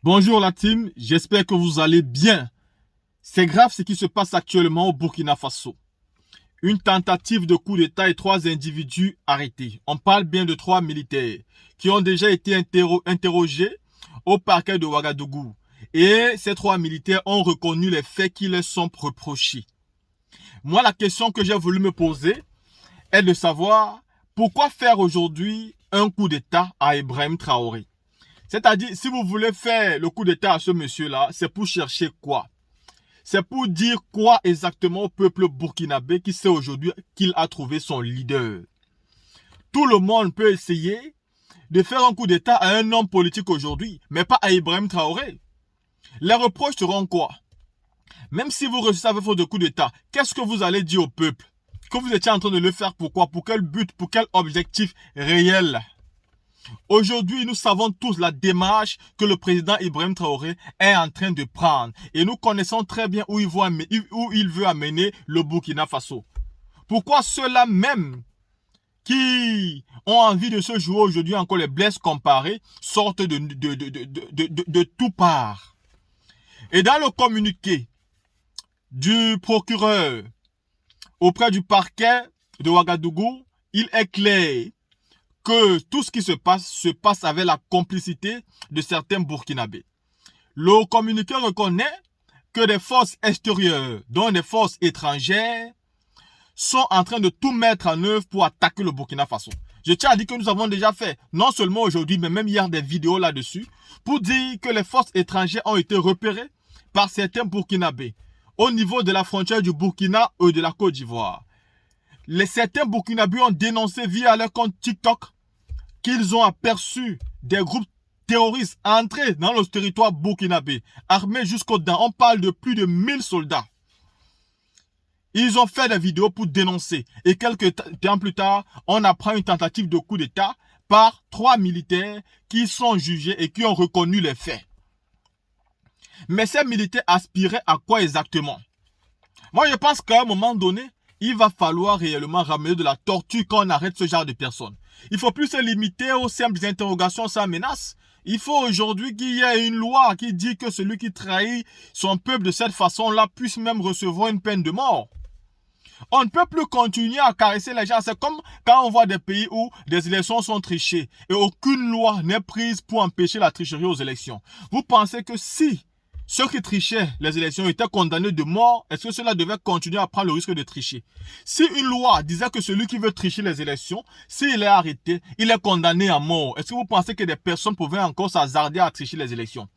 Bonjour la team, j'espère que vous allez bien. C'est grave ce qui se passe actuellement au Burkina Faso. Une tentative de coup d'État et 3 individus arrêtés. On parle bien de 3 militaires qui ont déjà été interrogés au parquet de Ouagadougou. Et ces 3 militaires ont reconnu les faits qui leur sont reprochés. Moi, la question que j'ai voulu me poser est de savoir pourquoi faire aujourd'hui un coup d'État à Ibrahim Traoré. C'est-à-dire, si vous voulez faire le coup d'État à ce monsieur-là, c'est pour chercher quoi? C'est pour dire quoi exactement au peuple burkinabé qui sait aujourd'hui qu'il a trouvé son leader. Tout le monde peut essayer de faire un coup d'État à un homme politique aujourd'hui, mais pas à Ibrahim Traoré. Les reproches seront quoi? Même si vous réussissez avec votre coup d'État, qu'est-ce que vous allez dire au peuple? Que vous étiez en train de le faire pourquoi? Pour quel but? Pour quel objectif réel? Aujourd'hui, nous savons tous la démarche que le président Ibrahim Traoré est en train de prendre. Et nous connaissons très bien où il veut amener le Burkina Faso. Pourquoi ceux-là même qui ont envie de se jouer aujourd'hui encore les blesses comparés sortent de tout part? Et dans le communiqué du procureur auprès du parquet de Ouagadougou, il est clair que tout ce qui se passe avec la complicité de certains Burkinabés. Le communiqué reconnaît que des forces extérieures, dont des forces étrangères, sont en train de tout mettre en œuvre pour attaquer le Burkina Faso. Je tiens à dire que nous avons déjà fait, non seulement aujourd'hui, mais même hier, des vidéos là-dessus, pour dire que les forces étrangères ont été repérées par certains Burkinabés au niveau de la frontière du Burkina et de la Côte d'Ivoire. Certains Burkinabés ont dénoncé via leur compte TikTok qu'ils ont aperçu des groupes terroristes entrer dans le territoire burkinabé, armés jusqu'aux dents. On parle de plus de 1000 soldats. Ils ont fait des vidéos pour dénoncer. Et quelques temps plus tard, on apprend une tentative de coup d'État par 3 militaires qui sont jugés et qui ont reconnu les faits. Mais ces militaires aspiraient à quoi exactement? Moi, je pense qu'à un moment donné, il va falloir réellement ramener de la torture quand on arrête ce genre de personnes. Il ne faut plus se limiter aux simples interrogations sans menace. Il faut aujourd'hui qu'il y ait une loi qui dit que celui qui trahit son peuple de cette façon-là puisse même recevoir une peine de mort. On ne peut plus continuer à caresser les gens. C'est comme quand on voit des pays où des élections sont trichées et aucune loi n'est prise pour empêcher la tricherie aux élections. Vous pensez que si ceux qui trichaient les élections étaient condamnés de mort, est-ce que cela devait continuer à prendre le risque de tricher? Si une loi disait que celui qui veut tricher les élections, s'il est arrêté, il est condamné à mort, est-ce que vous pensez que des personnes pouvaient encore s'hasarder à tricher les élections?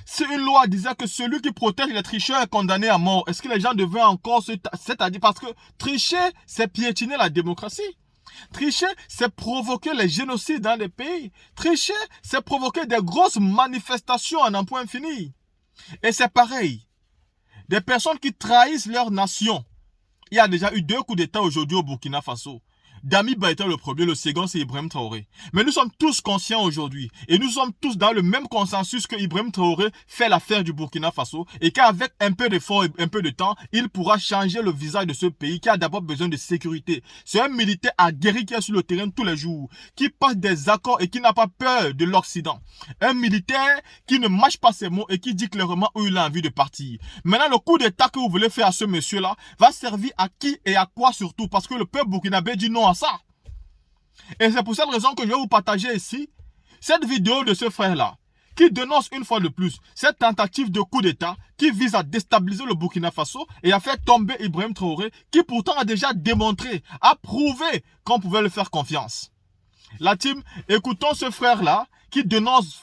Si une loi disait que celui qui protège les tricheurs est condamné à mort, est-ce que les gens devaient encore c'est-à-dire parce que tricher, c'est piétiner la démocratie. Tricher, c'est provoquer les génocides dans les pays. Tricher, c'est provoquer des grosses manifestations en un point fini. Et c'est pareil. Des personnes qui trahissent leur nation. Il y a déjà eu 2 coups d'État aujourd'hui au Burkina Faso. Damiba était le premier, le second c'est Ibrahim Traoré. Mais nous sommes tous conscients aujourd'hui et nous sommes tous dans le même consensus que Ibrahim Traoré fait l'affaire du Burkina Faso et qu'avec un peu d'effort et un peu de temps, il pourra changer le visage de ce pays qui a d'abord besoin de sécurité. C'est un militaire aguerri qui est sur le terrain tous les jours, qui passe des accords et qui n'a pas peur de l'Occident. Un militaire qui ne mâche pas ses mots et qui dit clairement où il a envie de partir. Maintenant, le coup d'État que vous voulez faire à ce monsieur-là va servir à qui et à quoi surtout parce que le peuple burkinabé dit non à ça. Et c'est pour cette raison que je vais vous partager ici cette vidéo de ce frère-là qui dénonce une fois de plus cette tentative de coup d'État qui vise à déstabiliser le Burkina Faso et à faire tomber Ibrahim Traoré qui pourtant a déjà démontré, a prouvé qu'on pouvait lui faire confiance. La team, écoutons ce frère-là qui dénonce,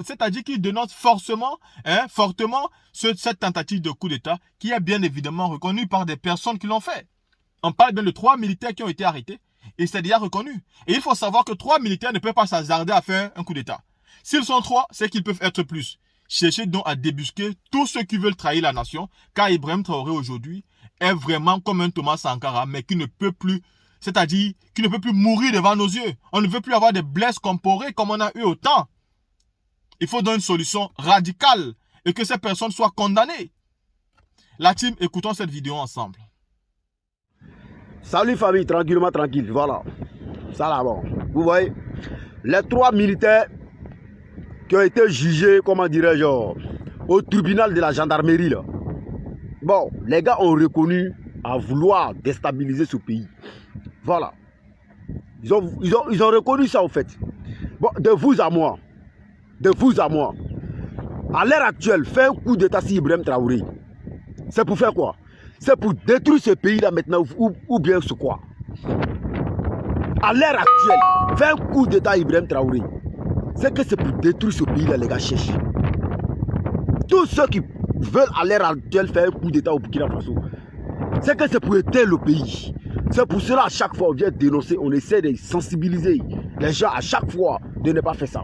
c'est-à-dire qui dénonce fortement cette tentative de coup d'État qui est bien évidemment reconnue par des personnes qui l'ont fait. On parle bien de 3 militaires qui ont été arrêtés et c'est déjà reconnu. Et il faut savoir que 3 militaires ne peuvent pas s'hasarder à faire un coup d'État. S'ils sont 3, c'est qu'ils peuvent être plus. Cherchez donc à débusquer tous ceux qui veulent trahir la nation, car Ibrahim Traoré aujourd'hui est vraiment comme un Thomas Sankara, mais qui ne peut plus, c'est-à-dire qui ne peut plus mourir devant nos yeux. On ne veut plus avoir des blesses comporées comme on a eu autant. Il faut donc une solution radicale et que ces personnes soient condamnées. La team, écoutons cette vidéo ensemble. Salut famille, tranquillement, tranquille, voilà. Ça là, bon. Vous voyez, les 3 militaires qui ont été jugés, comment dirais-je, au tribunal de la gendarmerie. Là. Bon, les gars ont reconnu à vouloir déstabiliser ce pays. Voilà. Ils ont reconnu ça, en fait. Bon, de vous à moi, à l'heure actuelle, faire un coup d'état sur Ibrahim Traoré, c'est pour faire quoi? C'est pour détruire ce pays-là maintenant, ou bien ce quoi? À l'heure actuelle, faire un coup d'état à Ibrahim Traoré, c'est que c'est pour détruire ce pays-là, les gars cherchent. Tous ceux qui veulent à l'heure actuelle faire un coup d'état au Burkina Faso, c'est que c'est pour éteindre le pays. C'est pour cela à chaque fois on vient dénoncer, on essaie de sensibiliser les gens à chaque fois de ne pas faire ça.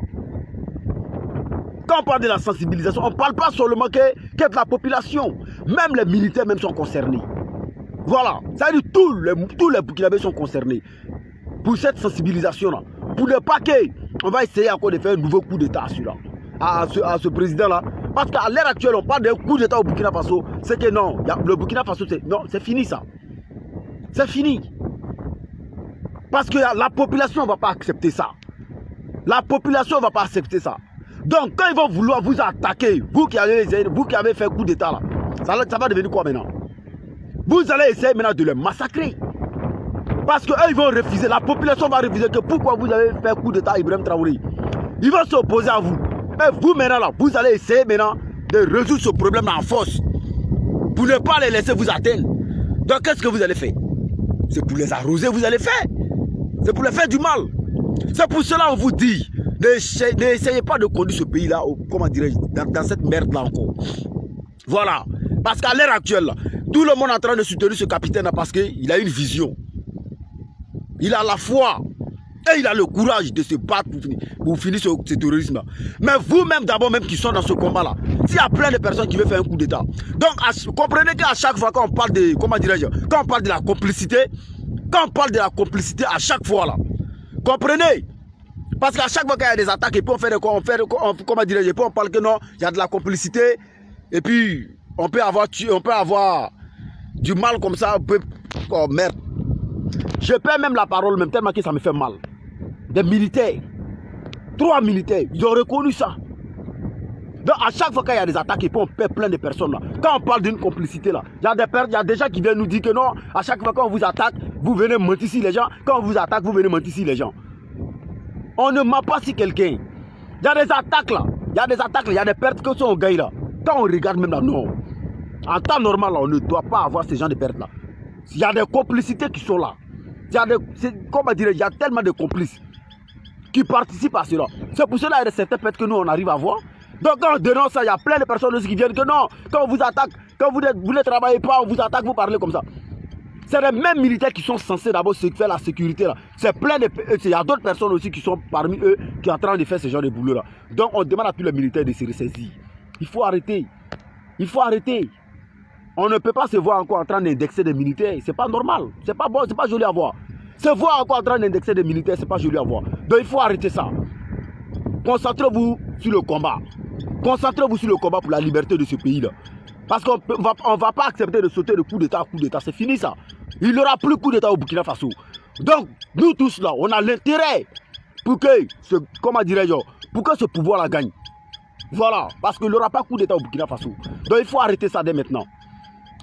Quand on parle de la sensibilisation, on ne parle pas seulement que de la population. Même les militaires même sont concernés. Voilà. Ça veut dire tous les Burkinabés sont concernés pour cette sensibilisation-là. Pour ne pas qu'on va essayer encore de faire un nouveau coup d'état à ce président-là. Parce qu'à l'heure actuelle, on parle d'un coup d'état au Burkina Faso. C'est que non, le Burkina Faso, c'est fini ça. C'est fini. Parce que la population ne va pas accepter ça. La population ne va pas accepter ça. Donc, quand ils vont vouloir vous attaquer, vous qui avez fait un coup d'état là, ça va devenir quoi maintenant? Vous allez essayer maintenant de les massacrer. Parce qu'eux, ils vont refuser. La population va refuser que pourquoi vous avez fait un coup d'état à Ibrahim Traoré. Ils vont s'opposer à vous. Et vous maintenant là, vous allez essayer maintenant de résoudre ce problème en force. Pour ne pas les laisser vous atteindre. Donc, qu'est-ce que vous allez faire? C'est pour les arroser, vous allez faire. C'est pour les faire du mal. C'est pour cela qu'on vous dit, n'essayez pas de conduire ce pays-là, comment dirais-je, dans cette merde-là encore. Voilà. Parce qu'à l'heure actuelle, là, tout le monde est en train de soutenir ce capitaine-là parce qu'il a une vision. Il a la foi. Et il a le courage de se battre pour finir ce terrorisme-là. Mais vous-même, d'abord, même qui sont dans ce combat-là, s'il y a plein de personnes qui veulent faire un coup d'État, donc comprenez qu'à chaque fois quand on parle de, comment dirais-je, quand on parle de la complicité, à chaque fois là, comprenez? Parce qu'à chaque fois qu'il y a des attaques, et puis comment dirais-je, et puis on parle que non, il y a de la complicité, et puis on peut avoir du mal comme ça, oh merde. Je perds même la parole, même tellement que ça me fait mal. Des militaires, 3 militaires, ils ont reconnu ça. Donc à chaque fois qu'il y a des attaques, et puis on perd plein de personnes là. Quand on parle d'une complicité là, il y a des gens qui viennent nous dire que non, à chaque fois qu'on vous attaque, vous venez mentir ici les gens. Quand on vous attaque, vous venez mentir ici les gens. On ne ment pas si quelqu'un. Il y a des attaques là, il y a des pertes que sont au gars là. Quand on regarde même là, non. En temps normal là, on ne doit pas avoir ce genre de pertes là. Il y a des complicités qui sont là. Il y a tellement de complices qui participent à cela. C'est pour cela qu'il y a certaines pertes que nous on arrive à voir. Donc quand on dénonce ça, il y a plein de personnes aussi qui viennent que non, quand on vous attaque, quand vous ne travaillez pas, on vous attaque, vous parlez comme ça. C'est les mêmes militaires qui sont censés d'abord faire la sécurité là. C'est plein de... Il y a d'autres personnes aussi qui sont parmi eux qui sont en train de faire ce genre de boulot là. Donc on demande à tous les militaires de se ressaisir. Il faut arrêter. Il faut arrêter. On ne peut pas se voir encore en train d'indexer des militaires. C'est pas normal. C'est pas bon, c'est pas joli à voir. Se voir encore en train d'indexer des militaires, c'est pas joli à voir. Donc il faut arrêter ça. Concentrez-vous sur le combat. Concentrez-vous sur le combat pour la liberté de ce pays-là. Parce qu'on ne va pas accepter de sauter de coup d'État à coup d'État. C'est fini ça. Il n'y aura plus coup d'État au Burkina Faso. Donc, nous tous là, on a l'intérêt pour que ce pouvoir-là gagne. Voilà. Parce qu'il n'y aura pas coup d'État au Burkina Faso. Donc, il faut arrêter ça dès maintenant.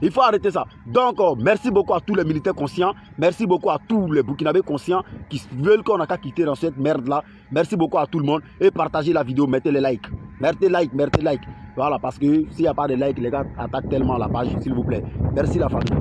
Il faut arrêter ça. Donc, merci beaucoup à tous les militaires conscients. Merci beaucoup à tous les Burkinabés conscients qui veulent qu'on n'a qu'à quitter dans cette merde-là. Merci beaucoup à tout le monde. Et partagez la vidéo, mettez les likes. Mettez like. Voilà, parce que s'il n'y a pas de like, les gars attaquent tellement la page, s'il vous plaît. Merci la famille.